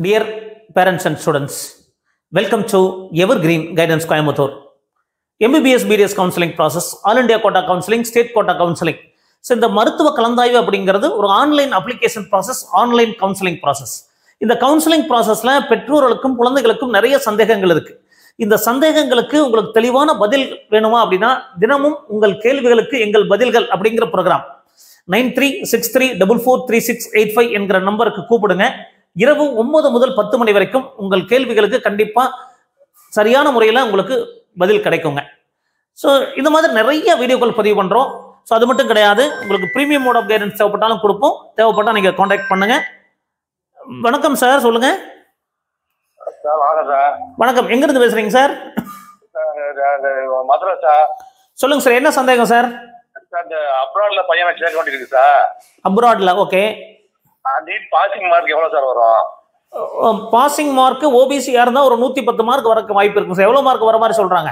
Dear parents and students, welcome to Evergreen Guidance Coimbatore. MBBS BDS counseling process, All India quota counseling, state quota counseling. So இந்த மருத்துவ கலந்தாய்வு அப்படிங்கிறது ஒரு online application process, online counselling process. இந்த counselling ப்ராசஸில் பெற்றோர்களுக்கும் குழந்தைகளுக்கும் நிறைய சந்தேகங்கள் இருக்குது. இந்த சந்தேகங்களுக்கு உங்களுக்கு தெளிவான பதில் வேணுமா அப்படின்னா தினமும் உங்கள் கேள்விகளுக்கு எங்கள் பதில்கள் அப்படிங்கிற ப்ரோக்ராம் 9363443685 என்கிற நம்பருக்கு கூப்பிடுங்க. இரவு 9 முதல் 10 மணி வரைக்கும் உங்கள் கேள்விகளுக்கு கண்டிப்பாக சரியான முறையில் உங்களுக்கு பதில் கிடைக்குங்க. ஸோ இந்த மாதிரி நிறைய வீடியோக்கள் பதிவு பண்ணுறோம். ஸோ அது மட்டும் கிடையாது, உங்களுக்கு ப்ரீமியம் மோட் ஆஃப் கைடன்ஸ் தேவைப்பட்டாலும் கொடுப்போம். தேவைப்பட்டால் நீங்கள் காண்டாக்ட் பண்ணுங்க. வணக்கம் சார், சொல்லுங்க. வணக்கம், எங்கிருந்து பேசுறீங்க சார்? மதுரை சார். சொல்லுங்க சார், என்ன சந்தேகம் சார்? அப்ராட்ல பையன் சேர்க்க வேண்டியிருக்கு சார். அப்ராட்ல, ஓகே. நீட் பாசிங் மார்க் எவ்வளவு சார் வரும்? பாசிங் மார்க் ஓபிசியா இருந்தா ஒரு 110 மார்க் வரக்கு வாய்ப்பு இருக்கும் சார். எவ்வளவு மார்க் வர மாதிரி சொல்றாங்க?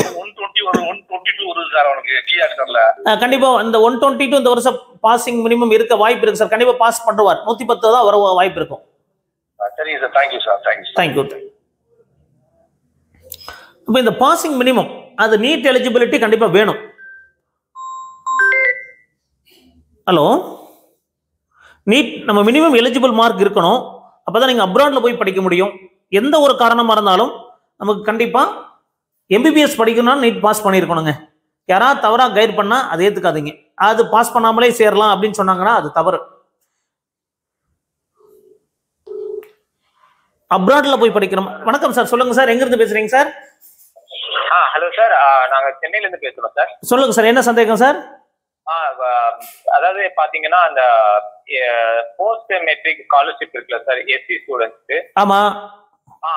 120 ஒரு 122 வருது சார் அவனுக்கு டிஆர்ல. கண்டிப்பா இந்த 122 இந்த வருஷம் பாசிங் மினிமம் இருக்க வாய்ப்பு இருக்கு சார். கண்டிப்பா பாஸ் பண்ணுவார். 110 தான் வர வாய்ப்பு இருக்கும். சரிங்க சார், தேங்க்யூ சார். தேங்க்யூ. இப்போ இந்த பாசிங் மினிமம் அது நீட் எலிஜிபிலிட்டி கண்டிப்பா வேணும். ஹலோ, நீட் நம்ம மினிமம் எலிஜிபிள் மார்க் இருக்கணும். அப்பதான் நீங்க அப்ராட்ல போய் படிக்க முடியும். எந்த ஒரு காரணமா இருந்தாலும் நமக்கு கண்டிப்பா எம்பிபிஎஸ் படிக்கணும்னா நீட் பாஸ் பண்ணியிருக்கணுங்க. யாராவது தவறா கைட் பண்ணா அதை ஏத்துக்காதீங்க. அது பாஸ் பண்ணாமலே சேரலாம் அப்படின்னு சொன்னாங்கன்னா அது தவறு. அப்ராட்ல போய் படிக்கிறோம். வணக்கம் சார், சொல்லுங்க சார், எங்க இருந்து பேசுறீங்க சார்? ஹலோ சார், நாங்க சென்னையில இருந்து பேசுறோம் சார். சொல்லுங்க சார், என்ன சந்தேகம் சார்? அதாவது பாத்தீங்கன்னா அந்த போஸ்ட் மெட்ரிக் ஸ்காலர்ஷிப் இருக்குல்ல சார், எஸ்சி ஸ்டூடெண்ட்ஸ்க்கு. ஆமா.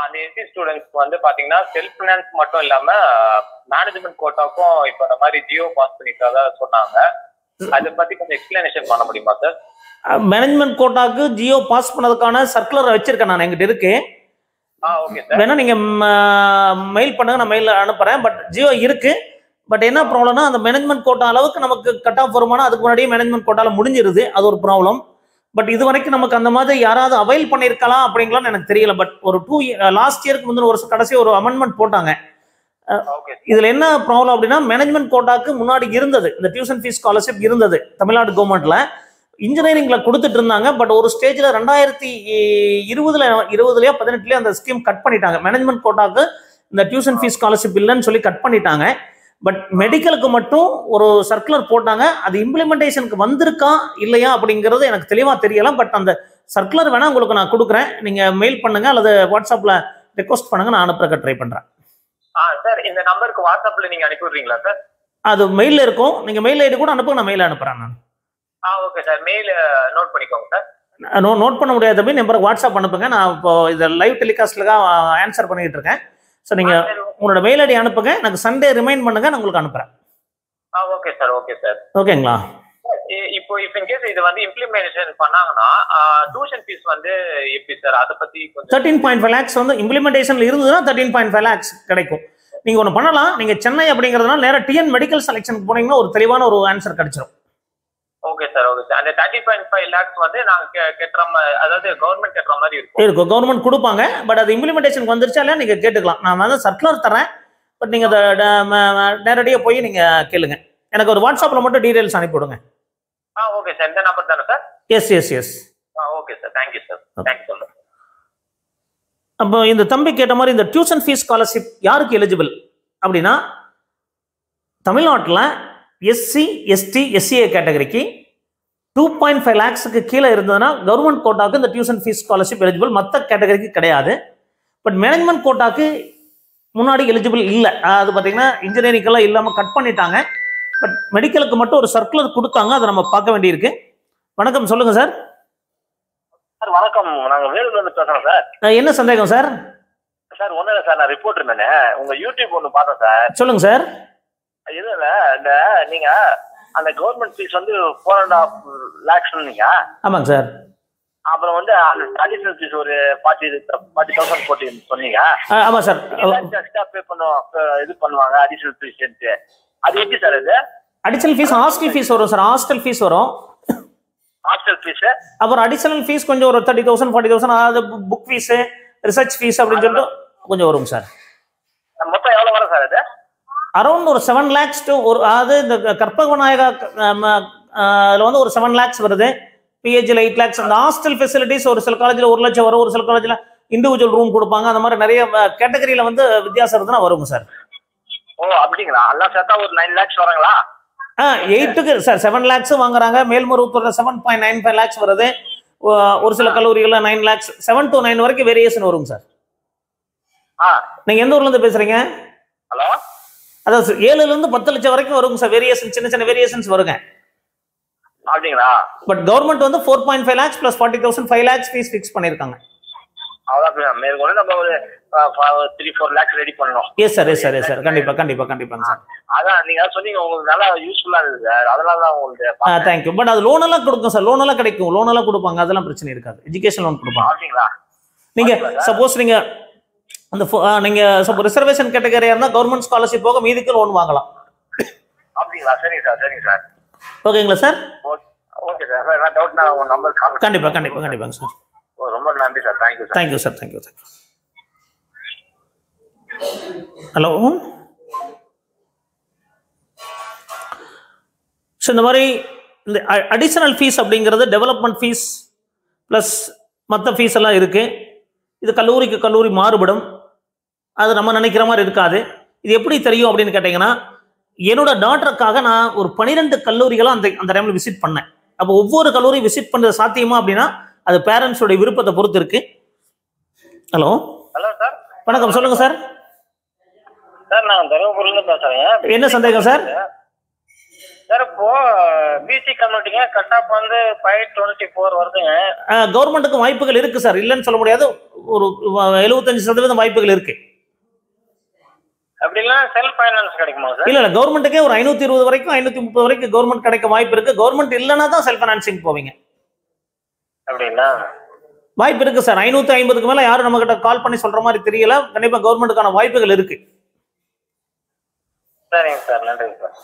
அந்த எஸ்சி ஸ்டூடெண்ட்ஸ்க்கு வந்து பாத்தீங்கன்னா செல்ஃப் பினான்ஸ் மட்டும் இல்லாம மேனேஜ்மெண்ட் கோட்டாக்கும் இப்ப இந்த மாதிரி ஜியோ பாஸ் பண்ணிக்கிறதா சொன்னாங்க. அதை பத்தி கொஞ்சம் எக்ஸ்பிளனேஷன் பண்ண முடியுமா சார்? மேனேஜ்மெண்ட் கோட்டாக்கு ஜியோ பாஸ் பண்ணதுக்கான சர்க்குலர் வச்சிருக்கேன் நான், எங்கிட்ட இருக்கு. ஓகே சார், வேணா நீங்க மெயில் பண்ணுங்க, நான் மெயில் அனுப்புறேன். பட் ஜியோ இருக்கு. பட் என்ன ப்ராப்ளம்னா அந்த மேனேஜ்மெண்ட் கோட்டா அளவுக்கு நமக்கு கட் ஆஃப் வருமானம் அதுக்கு முன்னாடியே மேனேஜ்மெண்ட் கோட்டால முடிஞ்சிருது. அது ஒரு ப்ராப்ளம். பட் இது வரைக்கும் நமக்கு அந்த மாதிரி யாராவது அவைல் பண்ணியிருக்கலாம் அப்படிங்களான்னு எனக்கு தெரியல. பட் ஒரு லாஸ்ட் இயருக்கு முந்தின வருஷம் கடைசி ஒரு அமெண்ட்மெண்ட் போட்டாங்க. இதுல என்ன ப்ராப்ளம் அப்படின்னா மேனேஜ்மெண்ட் கோட்டாக்கு முன்னாடி இருந்தது இந்த டியூஷன் ஃபீஸ் ஸ்காலர்ஷிப் இருந்தது தமிழ்நாடு கவர்மெண்ட்ல. இன்ஜினியரிங்ல கொடுத்துட்டு இருந்தாங்க. பட் ஒரு ஸ்டேஜ்ல 2020 18 அந்த ஸ்கீம் கட் பண்ணிட்டாங்க. மேனேஜ்மெண்ட் கோட்டாக்கு இந்த டியூஷன் ஃபீஸ் ஸ்காலர்ஷிப் இல்லைன்னு சொல்லி கட் பண்ணிட்டாங்க. பட் மெடிக்கலுக்கு மட்டும் ஒரு சர்க்குலர் போட்டாங்க. அது இம்ப்ளிமெண்டேஷனுக்கு வந்திருக்கா இல்லையா அப்படிங்கிறது எனக்கு தெளிவா தெரியல. பட் அந்த சர்க்குலர் வேணா உங்களுக்கு நான் கொடுக்குறேன். நீங்க மெயில் பண்ணுங்க அல்லது வாட்ஸ்அப்ல ரெக்வஸ்ட் பண்ணுங்க, நான் அனுப்புறதுக்கு ட்ரை பண்றேன். சார், இந்த நம்பருக்கு வாட்ஸ்அப்ல நீங்க அனுப்பி விடுறீங்களா சார்? அது மெயில இருக்கும். நீங்க மெயில் ஐடி கூட அனுப்புங்க, நான் மெயில் அனுப்புறேன் நான். ஓகே சார், மெயில் நோட் பண்ணிக்கோங்க சார். நோட் பண்ண முடியாத தம்பி, நம்பருக்கு வாட்ஸ்அப் அனுப்புங்க. நான் இப்போ இதை லைவ் டெலிகாஸ்ட்ல தான் ஆன்சர் பண்ணிட்டு இருக்கேன். ஸோ நீங்க உங்களோட மெயில் ஐடி அனுப்புங்க. எனக்கு சண்டே ரிமைண்ட் பண்ணுங்க, நான் உங்களுக்கு அனுப்புறேன். Okay sir. ஓகே சார், ஓகேங்களா? இப்போ இன்கேஸ் இது வந்து இம்ப்ளிமெண்டேஷன் பண்ணாங்கன்னா டியூஷன் ஃபீஸ் வந்து எப்படி சார்? அதை பத்தி 13.5 lakhs வந்து இம்ப்ளிமெண்டேஷன்ல இருந்ததுன்னா 13.5 lakhs கிடைக்கும். நீங்க ஒன்று பண்ணலாம். நீங்க சென்னை அப்படிங்கிறதுனால நேராக டிஎன் மெடிக்கல் செலெக்ஷனுக்கு போனீங்கன்னா ஒரு தெளிவான ஒரு ஆன்சர் கிடைச்சிடும். Okay sir. ஓகே சார், அந்த 30.5 lakhs வந்து நாங்க கட்டுற மாதிரி, அதாவது கவர்மெண்ட் கட்டுற மாதிரி இருக்கும். கவர்மெண்ட் கொடுப்பாங்க. பட் அது இம்ப்ளிமெண்டேஷனுக்கு வந்துருச்சா இல்லையா நீங்க கேட்டுக்கலாம். நான் வந்து சர்க்குலர் தரேன். பட் நீங்க நேரடியாக போய் நீங்க கேளுங்க. எனக்கு ஒரு வாட்ஸ்அப்ல மட்டும் டீடைல்ஸ் அனுப்பிவிடுங்க. ஓகே சார், இந்த நம்பர் தானே sir? Yes. Okay sir, thank you sir. Thank you sir. அப்போ இந்த தம்பி கேட்ட மாதிரி இந்த டியூஷன் ஃபீஸ் ஸ்காலர்ஷிப் யாருக்கு எலிஜிபிள் அப்படின்னா தமிழ்நாட்டில் எஸ்சி எஸ்டி எஸ்சிஏ கேட்டகரிக்கு 2.5 lakhsக்கு கீழே இருந்ததுன்னா கவர்மெண்ட் கோட்டாக்கு இந்த டியூஷன் ஃபீஸ் ஸ்காலர்ஷிப் எலிஜிபிள். மற்ற கேட்டகரிக்கு கிடையாது. பட் மேனேஜ்மெண்ட் கோட்டாக்கு முன்னாடி எலிஜிபிள் இல்லை. அது பார்த்தீங்கன்னா இன்ஜினியரிங்கெல்லாம் இல்லாமல் கட் பண்ணிட்டாங்க. பட் மெடிக்கலுக்கு மட்டும் ஒரு சர்க்குலர் கொடுத்தாங்க. அதை நம்ம பார்க்க வேண்டியிருக்கு. வணக்கம், சொல்லுங்க சார். சார் வணக்கம், நாங்கள் வேலூர்ல இருந்து பேசுறோம் சார். என்ன சந்தேகம் சார்? சார் ஒன்றும் இல்லை சார், நான் ரிப்போர்ட் இருந்தேனே உங்க யூடியூப் ஒன்று பார்த்தேன் சார். சொல்லுங்க சார். இது இல்லை, இந்த நீங்க அந்த கவர்மெண்ட் ஃபீஸ் வந்து 4.5 lakhs சொன்னீங்க. ஆமாங்க சார். அப்புறம் வந்து அந்த அடிஷனல் ஃபீஸ் ஒரு 40,000 போட்டு சொன்னீங்க. ஆமா சார். எக்ஸ்ட்ரா பே பண்ணுவோம், இது பண்ணுவாங்க அடிஷனல் ஃபீஸ். அது எப்படி சார்? இது அடிஷனல் ஃபீஸ் ஹாஸ்டல் ஃபீஸ் வரும் சார். ஹாஸ்டல் ஃபீஸ் வரும். ஹாஸ்டல் ஃபீஸ் அப்புறம் அடிஷனல் ஃபீஸ் கொஞ்சம் ஒரு 30,000 40,000, அதாவது புக் ஃபீஸ், ரிசர்ச் ஃபீஸ் அப்படின்னு சொல்லிட்டு கொஞ்சம் வரும் சார். மொத்தம் எவ்வளவு வரும் சார் அது? அரௌண்ட் ஒரு 7 lakhs டு ஒரு, அதாவது இந்த கற்பக விநாயகா அதில் வந்து ஒரு 7 lakhs வருது. பிஹெச்ல 8 lakhs. அந்த ஹாஸ்டல் ஃபெசிலிட்டிஸ் ஒரு சில காலேஜில் 1 லட்சம் வரும், ஒரு சில காலேஜில் இண்டிவிஜுவல் ரூம் கொடுப்பாங்க. அந்த மாதிரி நிறைய கேட்டகரியில வந்து வித்தியாசம் இருக்குதுன்னா வருங்க சார். ஓ அப்படிங்களா? எல்லாம் சேர்த்தா ஒரு 9 lakhs வராங்களா? 8க்கு சார் 7 lakhs வாங்குறாங்க. மேல்மருவத்தூர்ல 7.95 lakhs வருது. ஒரு சில கல்லூரிகள்ல 9 lakhs, 7 to 9 வரைக்கும் வேரியேஷன் வருங்க சார். நீங்க எந்த ஊர்ல இருந்து பேசுறீங்க? ஹலோ, அதாவது 7ல இருந்து 10 லட்சம் வரைக்கும் வருங்க சார். வேரியேஷன், சின்ன சின்ன வேரியேஷன்ஸ் வருங்க. அப்படிங்களா? பட் கவர்மெண்ட் வந்து 4.5 lakhs plus 40,000 5 lakhs fees fix பண்ணிருக்காங்க. அதான் மேற்கொண்டு நம்ம ஒரு 3-4 lakhs ரெடி பண்ணணும். Yes sir, yes sir, yes sir. கண்டிப்பா கண்டிப்பா கண்டிப்பாங்க சார். அதான் நீங்க சொன்னீங்க, உங்களுக்கு நல்லா யூஸ்ஃபுல்லா இருக்கு சார். அதனால தான் உங்களுக்கு தேங்க்யூ. பட் அது லோன் எல்லாம் கொடுக்கும் சார். லோன் எல்லாம் கிடைக்கும், லோன் எல்லாம் கொடுப்பாங்க. அதெல்லாம் பிரச்சனை இருக்காது. எஜுகேஷன் லோன் கொடுப்பாங்க. அப்படிங்களா? நீங்க சப்போஸ் நீங்க அந்த நீங்க ரிசர்வேஷன் கேட்டகரியா இருந்தா கவர்மெண்ட் ஸ்காலர்ஷிப் போக மீதிக்கு லோன் வாங்கலாம். அப்படிங்களா? சரிங்க சார், சரிங்க சார். ஓகேங்களா சார்? Okay sir. நான் டவுட் நான் உங்க நம்பர் கால். கண்டிப்பா கண்டிப்பா கண்டிப்பாங்க சார். ரொம்ப நன்றி sir. Thank you sir. Thank you sir. Thank you. Hello. So இந்த மாதிரி இந்த அடிஷனல் ஃபீஸ் அப்படிங்கிறது டெவலப்மெண்ட் ஃபீஸ் ப்ளஸ் மற்ற ஃபீஸ் எல்லாம் இருக்கு. இது கல்லூரிக்கு கல்லூரி மாறுபடும். அது நம்ம நினைக்கிற மாதிரி இருக்காது. இது எப்படி தெரியும் அப்படின்னு கேட்டீங்கன்னா, என்னோட டாக்டருக்காக நான் ஒரு 12 கல்லூரிகளும் அந்த டைம்ல விசிட் பண்ணேன். அப்போ ஒவ்வொரு கல்லூரி விசிட் பண்றது சாத்தியமா அப்படின்னா அது பேரண்ட்ஸோட விருப்பத்தை பொறுத்து இருக்கு. ஹலோ. Hello sir. வணக்கம், சொல்லுங்க சார். சார் நான் தருமபுரியில இருந்து பேசுறேன். என்ன சந்தேகம் சார்? சார் இப்போ பிசி கம்யூனிட்டிங்க கட் ஆஃப் வந்து 524 வருதுங்க. கவர்மெண்ட்டுக்கு வாய்ப்புகள் இருக்கு சார், இல்லைன்னு சொல்ல முடியாது. ஒரு 75% வாய்ப்புகள் இருக்கு. அப்படின்னா செல்ஃப் ஃபைனான்ஸ் கிடைக்குமா சார்? இல்ல கவர்மெண்ட்டுக்கே ஒரு 520 வரைக்கும் 530 வரைக்கும் கவர்மெண்ட் கிடைக்க வாய்ப்பு இருக்கு. கவர்மெண்ட் இல்லைன்னா தான் செல்ஃப் ஃபைனான்சிங் போவீங்க. அப்படின்னா வாய்ப்பு இருக்கு சார். 550க்கு மேல யாரும் நம்ம கிட்ட கால் பண்ணி சொல்ற மாதிரி தெரியல. கண்டிப்பா கவர்மெண்ட்டுக்கான வாய்ப்புகள் இருக்கு. சரிங்க சார், நன்றிங்க சார்.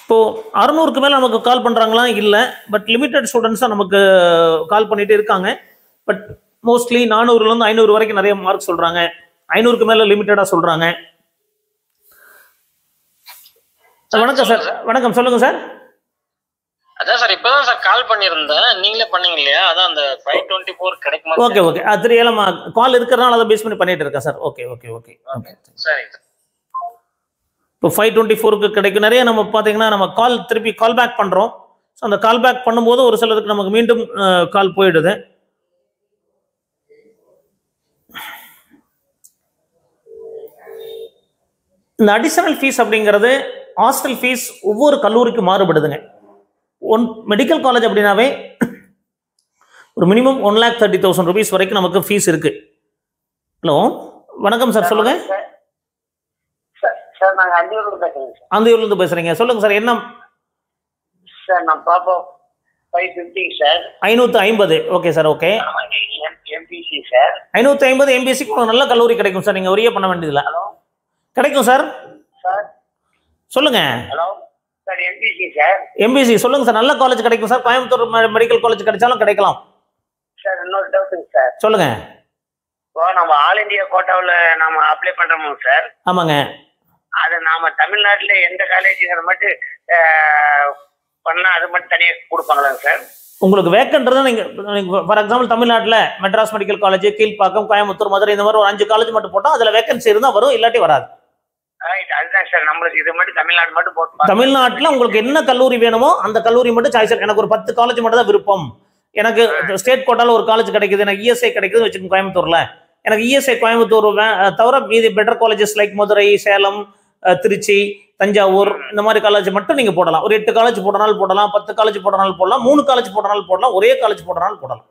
இப்போ 600க்கு மேல நமக்கு கால் பண்றாங்களா? இல்ல, பட் லிமிடெட் ஸ்டூடெண்ட்ஸ் தான் நமக்கு கால் பண்ணிட்டு இருக்காங்க. பட் மோஸ்ட்லி 400ல இருந்து 500 வரைக்கும் நிறைய மார்க் சொல்றாங்க. 500க்கு மேல லிமிட்டடா சொல்றாங்க. வணக்கம் சார். வணக்கம், சொல்லுங்க சார். அதான் சார், இப்பதான் சார் கால் பண்ணியிருந்தேன். நீங்களே பண்ணீங்க இல்லையா? அதான் அந்த 524 கிடைக்குமா? Okay okay. அது தெரியலமா, கால் இருக்கிறனால அதை பேஸ் பண்ணி பண்ணிட்டு இருக்கேன் sir. Okay okay okay okay. சரிங்க. இப்போ 524க்கு கிடைக்கும். நிறைய நம்ம பார்த்தீங்கன்னா நம்ம திருப்பி கால் பேக் பண்றோம். ஸோ அந்த கால் பேக் பண்ணும்போது ஒரு சிலருக்கு நமக்கு மீண்டும் கால் போயிடுது. இந்த அடிஷனல் ஃபீஸ் அப்படிங்கிறது ஹாஸ்டல் ஃபீஸ் ஒவ்வொரு கல்லூரிக்கும் மாறுபடுதுங்க. மெடிக்கல் காலேஜ் அப்படின்னாவே ஒரு மினிமம் 1,30,000 rupees வரைக்கும் நமக்கு ஃபீஸ் இருக்கு. ஹலோ, வணக்கம் சார், சொல்லுங்க. சார் நாங்க அந்தியூர்ல பேசுறோம். அந்தியூர்ல இருந்து பேசுறீங்க, சொல்லுங்க சார். என்ன சார்? நான் பாப்பா 550 sir. 550. Okay sir. Okay. MBC sir. 550 எம்பிசிக்கு நல்ல கல்லூரி கிடைக்கும் சார். நீங்க ஒரே பண்ண வேண்டியதில்லை, கிடைக்கும் சார். சார் சொல்லுங்க. Hello sir. MBC sir. MBC சொல்லுங்க சார். நல்ல காலேஜ் கிடைக்கும் சார். கோயம்புத்தூர் மெடிக்கல் காலேஜ் கிடைச்சாலும் கிடைக்கலாம் சார். இன்னொரு டவுட்டுங்க சார். சொல்லுங்க. இப்போ நம்ம ஆல் இந்தியா கோட்டாவில் நாம அப்ளை பண்றோம் சார். ஆமாங்க. அது நாம தமிழ்நாட்டுல எந்த காலேஜுங்கிற மட்டும் பண்ணா அது மட்டும் தனியாக கொடுப்பாங்களாங்க சார்? உங்களுக்கு வேக்கன்றது நீங்க ஃபார் எக்ஸாம்பிள் தமிழ்நாட்டில் மெட்ராஸ் மெடிக்கல் காலேஜ், கீழ்ப்பாக்கம், கோயம்புத்தூர், மதுரை, இந்த மாதிரி ஒரு 5 காலேஜ் மட்டும் போட்டா அதுல வேகன்சி இருந்தா வரும், இல்லாட்டி வராது. அதுதான் சார், நம்மளுக்கு இது மட்டும் தமிழ்நாடு மட்டும் போட்டு. தமிழ்நாட்டில் உங்களுக்கு என்ன கல்லூரி வேணுமோ அந்த கல்லூரி மட்டும் சாய்ஸ். எனக்கு ஒரு 10 காலேஜ் மட்டும் தான் விருப்பம். எனக்கு ஸ்டேட் கோட்டால ஒரு காலேஜ் கிடைக்குது, எனக்கு இஎஸ்ஐ கிடைக்குதுன்னு வச்சுக்கோங்க. கோயம்புத்தூர்ல எனக்கு இஎஸ்ஐ கோயம்புத்தூர் தவிர மீதி better colleges like Madurai, Salem, Trichy, Thanjavur, இந்த மாதிரி காலேஜ் மட்டும் நீங்க போடலாம். ஒரு 8 காலேஜ் போடனாலும் போடலாம், 10 காலேஜ் போடனாலும் போடலாம், 3 காலேஜ் போடனாலும் போடலாம், ஒரே காலேஜ் போடனாலும் போடலாம்.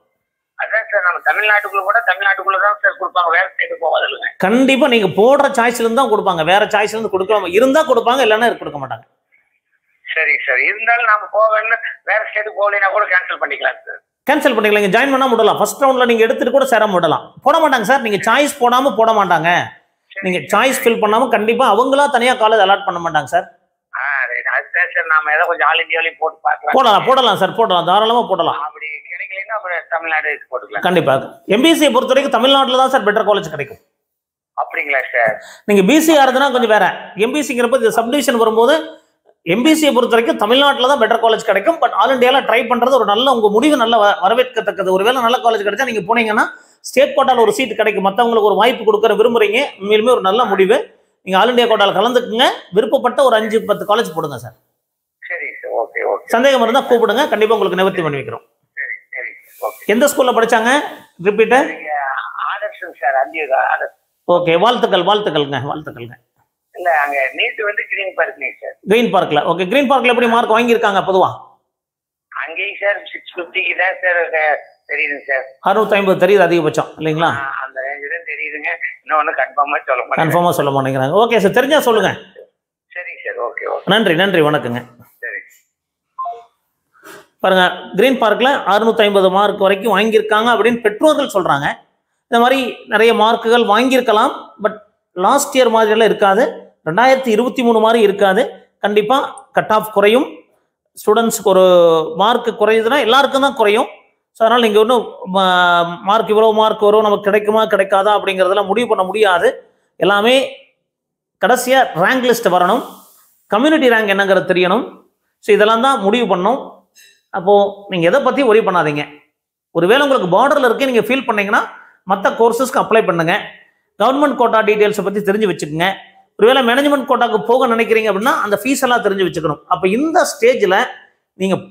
அதான் சார், நம்ம தமிழ்நாட்டுக்குள்ள கூட தமிழ்நாட்டுக்குள்ள தான் சார் கொடுப்பாங்க, வேற ஸ்டேட்டுக்கு போகாது. கண்டிப்பா நீங்க போடுற சாய்ஸ்ல இருந்து தான் கொடுப்பாங்க, வேற சாய்ஸ்ல இருந்து கொடுக்காம இருந்தா கொடுப்பாங்க, இல்லைன்னா கொடுக்க மாட்டாங்க. சரி சார். இருந்தாலும் நாம போவேன்னு வேற ஸ்டேட்டுக்கு போகலைன்னா கூட கேன்சல் பண்ணிக்கலாம் சார். கேன்சல் பண்ணிக்கலாம். நீங்க ஜாயின் பண்ணா விடலாம். ஃபர்ஸ்ட் ரவுண்ட்ல நீங்க எடுத்துட்டு கூட சேர விடலாம். போட மாட்டாங்க சார். நீங்க சாய்ஸ் போடாம போட மாட்டாங்க. நீங்க சாய்ஸ் ஃபில் பண்ணாம கண்டிப்பா அவங்களா தனியா காலேஜ் அலாட் பண்ண மாட்டாங்க சார். அதுதான் சார் நாம ஏதோ கொஞ்சம் ஆல் இந்தியாவிலையும் போட்டு பார்க்கலாம். போடலாம் சார், போடலாம், தாராளமாக போடலாம். அப்படி கிடைக்கலன்னா அப்புறம் தமிழ்நாடு போட்டுக்கலாம். கண்டிப்பாக. எம்பிசியை பொறுத்த வரைக்கும் தமிழ்நாட்டில் தான் சார் பெட்டர் காலேஜ் கிடைக்கும். அப்படிங்களா சார்? நீங்கள் பிசி ஆறுதுன்னா கொஞ்சம் வேற. எம்பிசிங்கிறப்ப இது சப்டிவிஷன் வரும்போது எம்பிசியை பொறுத்த வரைக்கும் தமிழ்நாட்டில் தான் பெட்டர் காலேஜ் கிடைக்கும். பட் ஆல் இண்டியாவில் ட்ரை பண்ணுறது ஒரு நல்ல, உங்கள் முடிவு நல்ல வரவேற்கத்தக்கது. ஒருவேளை நல்ல காலேஜ் கிடைச்சா நீங்கள் போனீங்கன்னா ஸ்டேட் கோட்டாவில் ஒரு சீட் கிடைக்கும். மற்றவங்களுக்கு ஒரு வாய்ப்பு கொடுக்குற விரும்புறீங்க, உண்மையிலுமே ஒரு நல்ல முடிவு. நீங்கள் ஆல் இண்டியா கோட்டாவில் கலந்துக்குங்க. விருப்பப்பட்ட ஒரு 5-10 காலேஜ் போடுங்க சார். சரி சார், ஓகே ஓகே. சந்தேகம் இருந்தால் கூப்பிடுங்க, கண்டிப்பாக உங்களுக்கு நிவர்த்தி பண்ணி வைக்கிறோம். சரி சரி ஓகே. எந்த ஸ்கூலில் படித்தாங்க? Repeater Adarshan sir, Anthiyur Adarsh. Okay, வாழ்த்துக்கள்ங்க. இல்ல, அங்க நீட் வந்து கிரீன் பார்க் சார். கிரீன் பார்க்ல. ஓகே, கிரீன் பார்க்ல எப்படி மார்க் வாங்கியிருக்காங்க பொதுவா? அங்கேயும் சார் 650 தான் சார் தெரியுதுங்க சார். 650 தெரியுது அதிகபட்சம் இல்லைங்களா? அந்த ரேஞ்சு தான் தெரியுதுங்க. இன்னொன்னு கன்ஃபார்மா சொல்ல மாட்டேங்கிறாங்க. ஓகே சார், தெரிஞ்சா சொல்லுங்க. சரி சார், ஓகே ஓகே. நன்றி, வணக்கங்க. சரி பாருங்க, கிரீன் பார்க்ல 650 மார்க் வரைக்கும் வாங்கியிருக்காங்க அப்படின்னு பெற்றோர்கள் சொல்றாங்க. இந்த மாதிரி நிறைய மார்க்குகள் வாங்கியிருக்கலாம். பட் லாஸ்ட் இயர் மாதிரியெல்லாம் இருக்காது. 2023 மாதிரி இருக்காது. கண்டிப்பாக கட் ஆஃப் குறையும். ஸ்டூடெண்ட்ஸுக்கு ஒரு மார்க் குறையுதுன்னா எல்லாருக்கும் தான் குறையும். ஸோ அதனால் நீங்கள் ஒன்றும் மார்க் இவ்வளோ மார்க் வரும், நமக்கு கிடைக்குமா கிடைக்காதா அப்படிங்கிறதெல்லாம் முடிவு பண்ண முடியாது. எல்லாமே கடைசியாக ரேங்க் லிஸ்ட் வரணும், கம்யூனிட்டி ரேங்க் என்னங்கிறது தெரியணும். ஸோ இதெல்லாம் தான் முடிவு பண்ணணும். அப்போது நீங்கள் எதை பற்றி ஒரி பண்ணாதீங்க. ஒருவேளை உங்களுக்கு பார்டரில் இருக்கே நீங்கள் ஃபீல் பண்ணீங்கன்னா மற்ற கோர்சஸ்க்கு அப்ளை பண்ணுங்க. கவர்மெண்ட் கோட்டா டீட்டெயில்ஸை பற்றி தெரிஞ்சு வச்சுக்கோங்க. ஒருவேளை மேனேஜ்மெண்ட் கோட்டாக்கு போக நினைக்கிறீங்க அப்படின்னா அந்த ஃபீஸ் எல்லாம் தெரிஞ்சு வச்சுக்கணும். அப்போ இந்த ஸ்டேஜில் நீங்கள்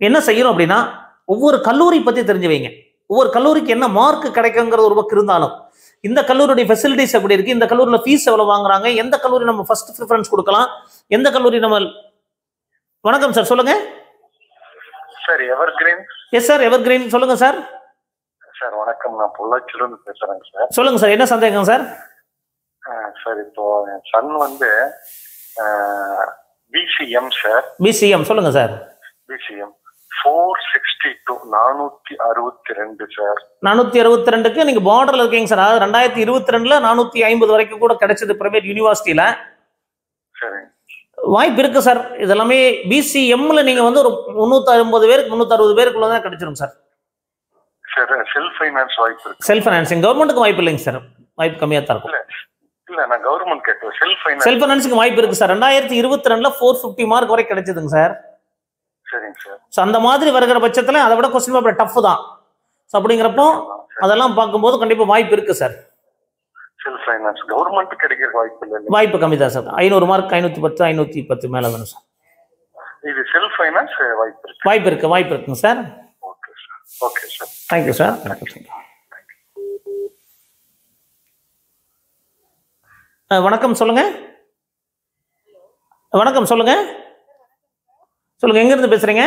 என்ன செய்யணும் அப்படின்னா ஒவ்வொரு கல்லூரி பற்றி தெரிஞ்சு வைங்க. ஒவ்வொரு கல்லூரிக்கு என்ன மார்க் கிடைக்குங்கிறது ஒரு பக்கம் இருந்தாலும் இந்த கல்லூரியுடைய ஃபெசிலிட்டிஸ் எப்படி இருக்குது, இந்த கல்லூரியில் ஃபீஸ் எவ்வளோ வாங்குறாங்க, எந்த கல்லூரி நம்ம ஃபர்ஸ்ட் ப்ரிஃபரன்ஸ் கொடுக்கலாம், எந்த கல்லூரி நம்ம. வணக்கம் சார், சொல்லுங்க sir. Evergreen. Yes sir, evergreen. சொல்லுங்க சார். சார் வணக்கம், நான் பொள்ளாச்சியிலிருந்து பேசுறேங்க சார். சொல்லுங்க சார், என்ன சந்தேகம் சார்? சார், இப்போ என் சன் வந்து பிசிஎம் சார். பிசிஎம் சொல்லுங்க சார். PCM 462 462 sir. 462க்கு நீங்க பார்டர்ல இருக்கீங்க சார். அதாவது 2022ல 450 வரைக்கும் கூட கிடைச்சது பிரைவேட் யூனிவர்சிட்டியில. சரி, வாய்ப்பு இருக்கு சார். இதெல்லாமே பிசிஎம்ல நீங்க வந்து ஒரு 350 பேருக்கு 360 பேருக்குள்ள தான் கிடைச்சிரும் சார். சார், செல்ஃப் ஃபைனான்ஸ் வாய்ப்பு இருக்கு? செல்ஃப் ஃபைனான்சிங் கவர்மெண்ட்டுக்கு வாய்ப்பு இல்லைங்க சார். வாய்ப்பு கம்மியா தான் இருக்கும். இல்ல, நான் கவர்மெண்ட் கேட்கல. செல்ஃப் ஃபைனான்ஸுக்கு வாய்ப்பு இருக்கு சார். 2022ல 450 மார்க் வரை கிடைச்சதுங்க சார். சரிங்க சார். ஸோ அந்த மாதிரி வருகிற பட்சத்துல அதை விட கொஸ்டின் பேப்பர் டஃப் தான். ஸோ அப்படிங்கிறப்போ அதெல்லாம் பார்க்கும்போது கண்டிப்பா வாய்ப்பு இருக்கு சார். செல்ஃப் ஃபைனான்ஸ் கவர்மெண்ட் கிடைக்கிற வாய்ப்பு இல்லை? வாய்ப்பு கம்மி தான் சார். 500 மார்க் 510 510 மேல வேணும் சார். இது செல்ஃப் ஃபைனான்ஸ் வாய்ப்பு இருக்கு? வாய்ப்பு இருக்குங்க sir. Okay sir. Okay sir. Thank you sir. வணக்கம், சொல்லுங்க. வணக்கம், சொல்லுங்க. எங்க இருந்து பேசுறீங்க?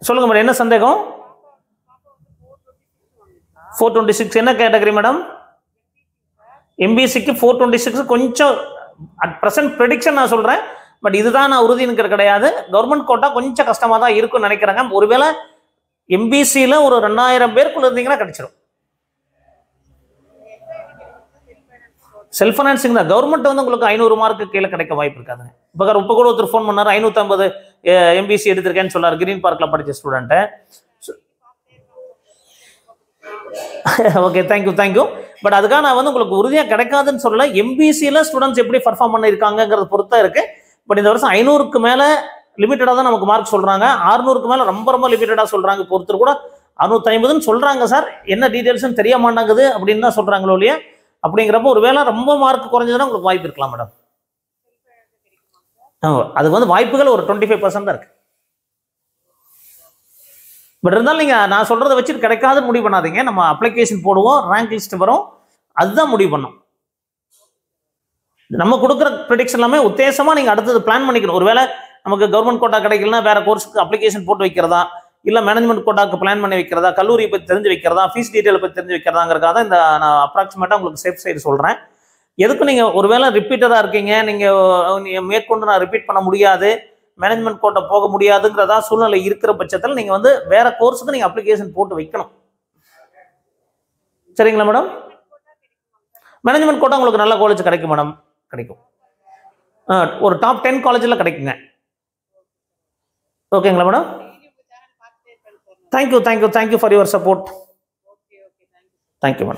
சொல்லுங்க மேடம், என்ன சந்தேகம்? 426 என்ன கேட்டகரி மேடம்? எம்பிசிக்கு 426 கொஞ்சம் அட் பிரசன்ட் ப்ரெடிக்ஷன் நான் சொல்றேன். பட் இதுதான் நான் உறுதின்னு கிடையாது. கவர்மெண்ட் கோட்டா கொஞ்சம் கஷ்டமா தான் இருக்கும்னு நினைக்கிறாங்க. ஒருவேளை எம்பிசியில் ஒரு 2000 பேருக்குள்ள இருந்தீங்கன்னா கிடைச்சிடும். செல்ஃப் ஃபைனான்சிங் தான். கவர்மெண்ட் வந்து உங்களுக்கு 500 மார்க்கு கீழே கிடைக்க வாய்ப்பு இருக்காதுங்க. இப்போ கூட ஒருத்தர் ஃபோன் பண்ணார், 550 எம்பிசி எடுத்திருக்கேன்னு சொன்னார், கிரீன் பார்க்ல படிச்ச ஸ்டூடெண்ட்டு. Okay, thank you. பட் அதுக்காக நான் வந்து உங்களுக்கு உறுதியாக கிடைக்காதுன்னு சொல்லல. எம்பிசியில் ஸ்டூடெண்ட்ஸ் எப்படி பர்ஃபார்ம் பண்ணியிருக்காங்கிறத பொறுத்தா இருக்கு. பட் இந்த வருஷம் 500க்கு மேலே லிமிட்டடாக தான் நமக்கு மார்க் சொல்றாங்க. 600க்கு மேலே ரொம்ப லிமிட்டடாக சொல்றாங்க. இப்போ ஒருத்தர் கூட 650ன்னு சொல்றாங்க சார். என்ன டீட்டெயில்ஸ்ன்னு தெரிய மாட்டாங்குது அப்படின்னு தான் சொல்றாங்களோ இல்லையா? அப்படிங்கிறப்போ ஒரு வேளை ரொம்ப மார்க் குறைஞ்சதுன்னா உங்களுக்கு வாய்ப்பு இருக்கலாம் மேடம். அதுக்கு வந்து வாய்ப்புகள் ஒரு 25% தான் இருக்கு. பட் இருந்தாலும் நீங்க நான் சொல்றதை வச்சுட்டு கிடைக்காதுன்னு முடிவு பண்ணாதீங்க. நம்ம அப்ளிகேஷன் போடுவோம், ரேங்க் லிஸ்ட் வரும், அதுதான் முடிவு பண்ணும். நம்ம கொடுக்குற ப்ரெடிக்ஷன் எல்லாமே உத்தேசமா நீங்க அடுத்தது பிளான் பண்ணிக்கணும். ஒருவேளை நமக்கு கவர்மெண்ட் கோட்டா கிடைக்கலன்னா வேற கோர்ஸுக்கு அப்ளிகேஷன் போட்டு வைக்கிறதா, இல்லை மேனேஜ்மெண்ட் கோட்டாக்கு பிளான் பண்ணி வைக்கிறதா, கல்லூரி பற்றி தெரிஞ்சு வைக்கிறதா, ஃபீஸ் டீட்டெயில் பற்றி தெரிஞ்சு வைக்கிறதாங்கிறக்காக தான் இந்த நான் அப்ராக்சிமேட்டாக உங்களுக்கு சேஃப் சைடு சொல்கிறேன். எதுக்கும் நீங்கள் ஒருவேளை ரிப்பீட்டராக இருக்கீங்க, நீங்கள் மேற்கொண்டு நான் ரிப்பீட் பண்ண முடியாது, மேனேஜ்மெண்ட் கோட்டை போக முடியாதுங்கிறதா சூழ்நிலை இருக்கிற பட்சத்தில் நீங்கள் வந்து வேற கோர்ஸுக்கு நீங்கள் அப்ளிகேஷன் போட்டு வைக்கணும். சரிங்களா மேடம்? மேனேஜ்மெண்ட் கோட்டா உங்களுக்கு நல்ல காலேஜ் கிடைக்கும் மேடம், கிடைக்கும். ஒரு டாப் 10 காலேஜில் கிடைக்குங்க. ஓகேங்களா madam? Thank you for your support. Thank you madam.